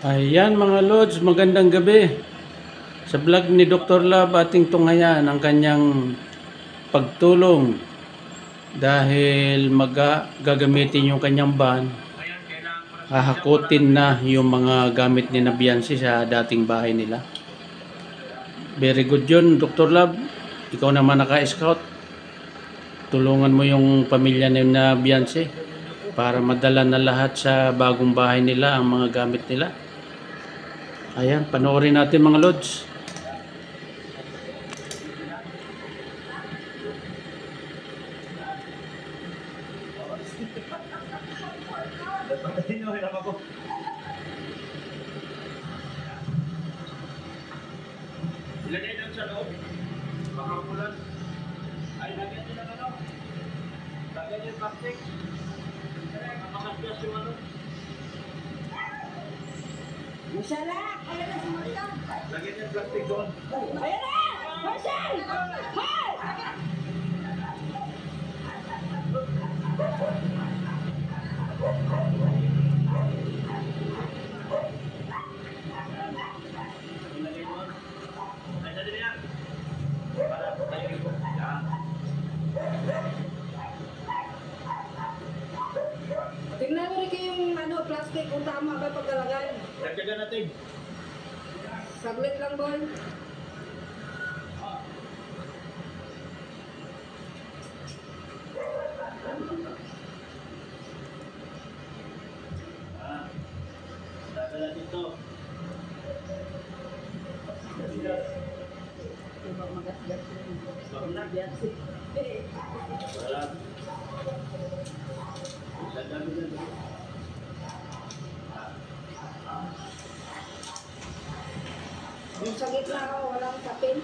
Ayan mga Lods, magandang gabi. Sa vlog ni Dr. Love ating tunghayan ang kanyang pagtulong dahil gagamitin yung kanyang van. Hahakutin na yung mga gamit ni Nabiansi sa dating bahay nila. Very good yun, Dr. Love. Ikaw naman naka-scout. Tulungan mo yung pamilya ni Nabiansi para madala na lahat sa bagong bahay nila ang mga gamit nila. Ayan, panoorin natin mga Lods. Ilagay lang sa loob. Makakulan. Ay, lagyan nyo ng ano. Lagyan nyo yung plastic. Makakas yung ano. Masala! Ayan na si Marta! Lagyan nyo yung plastic doon. Ayan na! Marshall! Hey! Ilagay doon. Ay, dali na yan. Para tayo ito. Yan. Tignan mo rin kayong plastic kung tama ba pagkalagay. Dagdagan natin. Saglit lang, boy. Dagdagan natin ito. Ibang magasgas yun. Wala. Dagdagan natin. Yung sa gitna ko, walang sapin.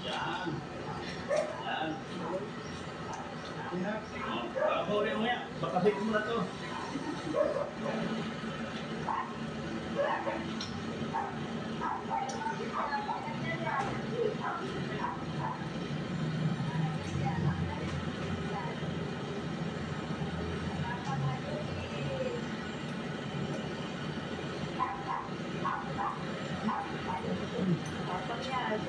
Yan. Yan. Babawiin mo yan. Bakasik mo na to. Apat yan.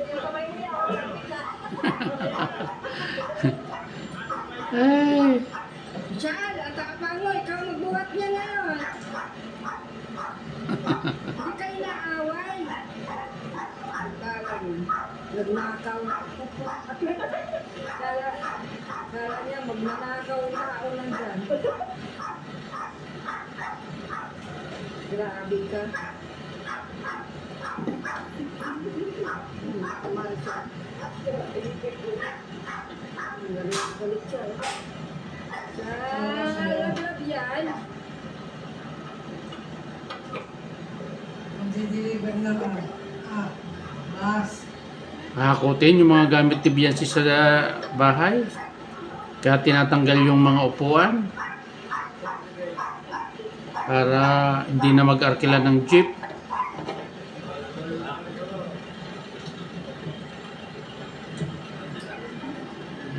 Yung kamay niya, walang bisa. Ay, Siyan, ang takapang mo, ikaw magbuhat niya ngayon. Hindi kayo naaway. Nagnakaw. Kala niya magnanakaw na ako nandyan. Grabe ka. Tamal siya. Galit siya. Love yan. Mag-deliver na lang. Bas. hahakutin yung mga gamit ni Biansi sa bahay. Kaya tinatanggal yung mga upuan para hindi na mag-arkila ng jeep.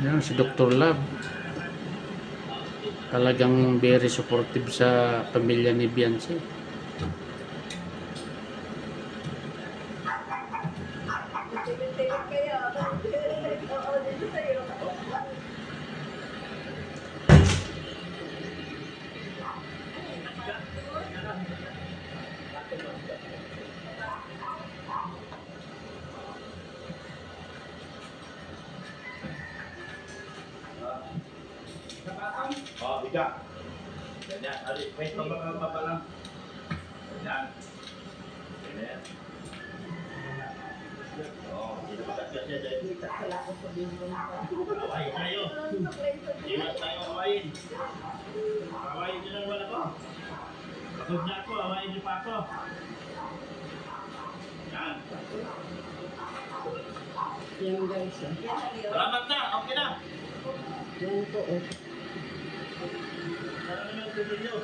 Yan si Dr. Love. Talagang very supportive sa pamilya ni Biansi. Tilit-tilit kayo. Oo, dito sa'yo. Oh, biga. Ganyan. Ali, wait, pababa lang. Ganyan. Ganyan. Oh, hindi na magkakasya dyan. Wala ko sa bingong ko. Away tayo. Iwas tayo awayin. Awayin nyo lang wala ko. Pagod na ako, awayin nyo pa ako. Yan. Yan guys. Salamat na, okay na. Yan po. Salamat na yung video.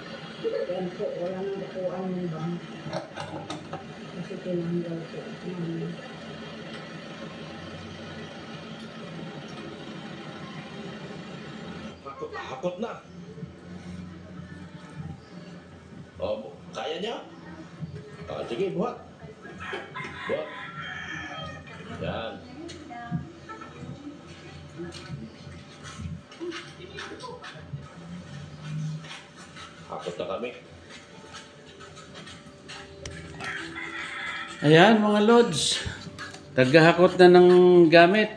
Yan po. Wala nang nakuhaan ng bang. Kasi tinanggal ko. Hakot na. O, kaya niya? Sige, buhat. Buhat. Yan. Hakot na kami. Ayan mga lods, naghahakot na ng gamit.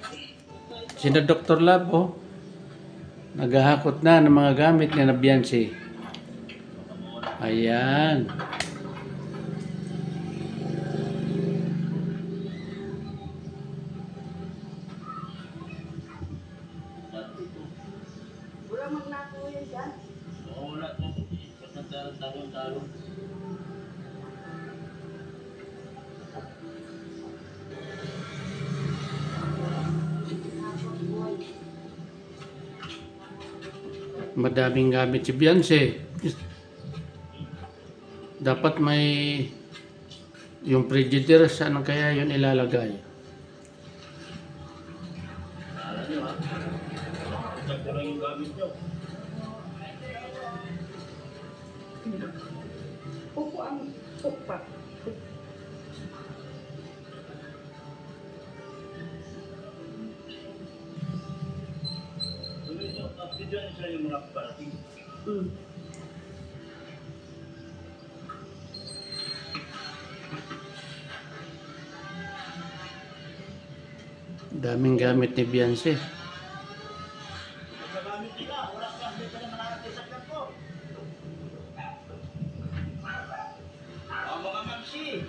Sina Dr. Lab, oh. Naghahakot na ng mga gamit ni Beyonce. Ayan. Wala magnako yun dyan. Wala to. Talong-talong. Madaming gamit si Beyonce. Dapat may yung frigidaire, saan kaya yun ilalagay? Alam niyo ha? Isang ko lang yung gamit niyo. Upo ang tukpak. Tuloy niyo. Video niyo sila yung mga parating. Daming gamit ni Beyonce. Sa gamit nila, wala ka. Hindi ka naman nakatay sa kampo. Mga mamsi.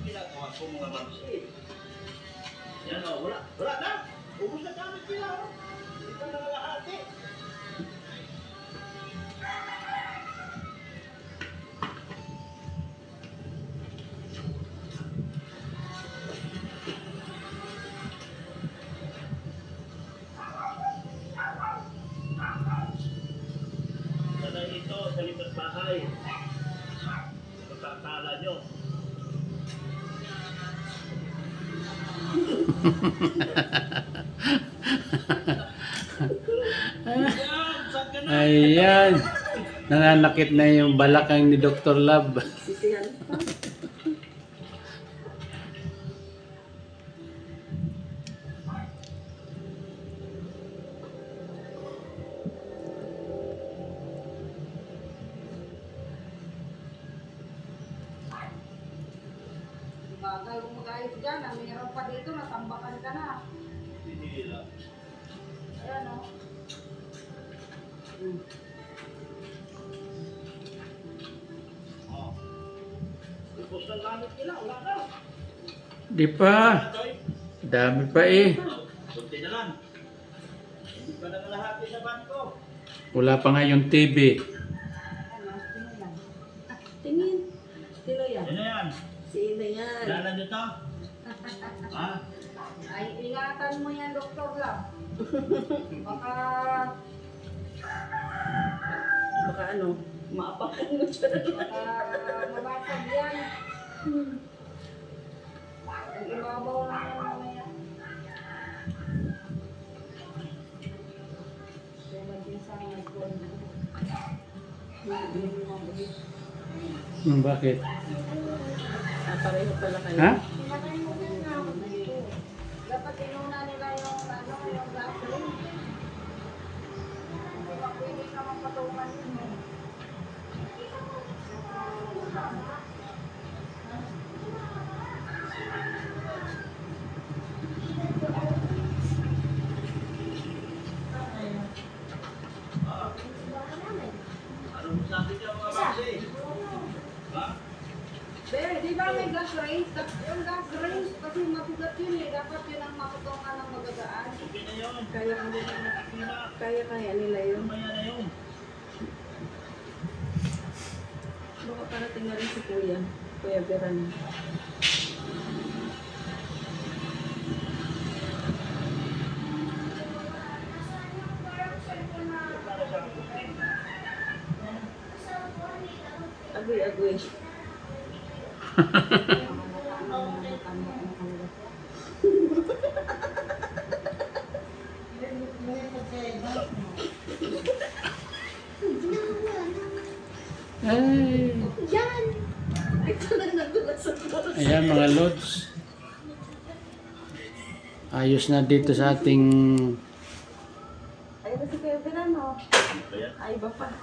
Ginagawa ko mga mamsi. Yan o, wala na. Ubus na gamit nila o. Hindi ka na nalahati. Sanay ito sa lipat bahay. Pagkakala nyo. Ayan. Nananakit na yung balakang ni Dr. Lab. Sisihan pa. Bagal kung mag-ayos dyan. Mayroon pa dito, natambakan ka na. Hindi lang. Ayan o. Ubus na gamit nila, wala na. Di pa. Dami pa eh. Kunti na lang. Hindi pa nangalahati sa bangko. Wala pa nga yung TV. Ano, sino yan? Tingin. Sino yan? Yan na yan. Sino yan? Kilala nyo to? Ha? Ay, ingatan mo yan, Dr. Lab. Baka Baka maapakan mo siya. mabasag yan. Ang ibabaw lang yan mamaya. Kaya din sa mga ito. Bakit? Pareho pala kayo. Ha? Pinatay mo yan na. Dapat inuna nila yung yung gasoline. Hindi ba pwede ka magpatungan yun eh. Ano mo sabi niya mga mamsi? Ha? Pero di ba may gas range? Yung gas range, kasi matigat yun eh. Dapat yun ang makutungan ng magagaan. Okay na yun. Kaya nila yun. Maya na yun. Baka parating na rin si Kuya Beran. Agoy. Ay. Yan! Ito na nagulat sa boss. Ayan mga lods. Ayos na dito sa ating Ay, kasi Kevin ano? Ay, iba pa.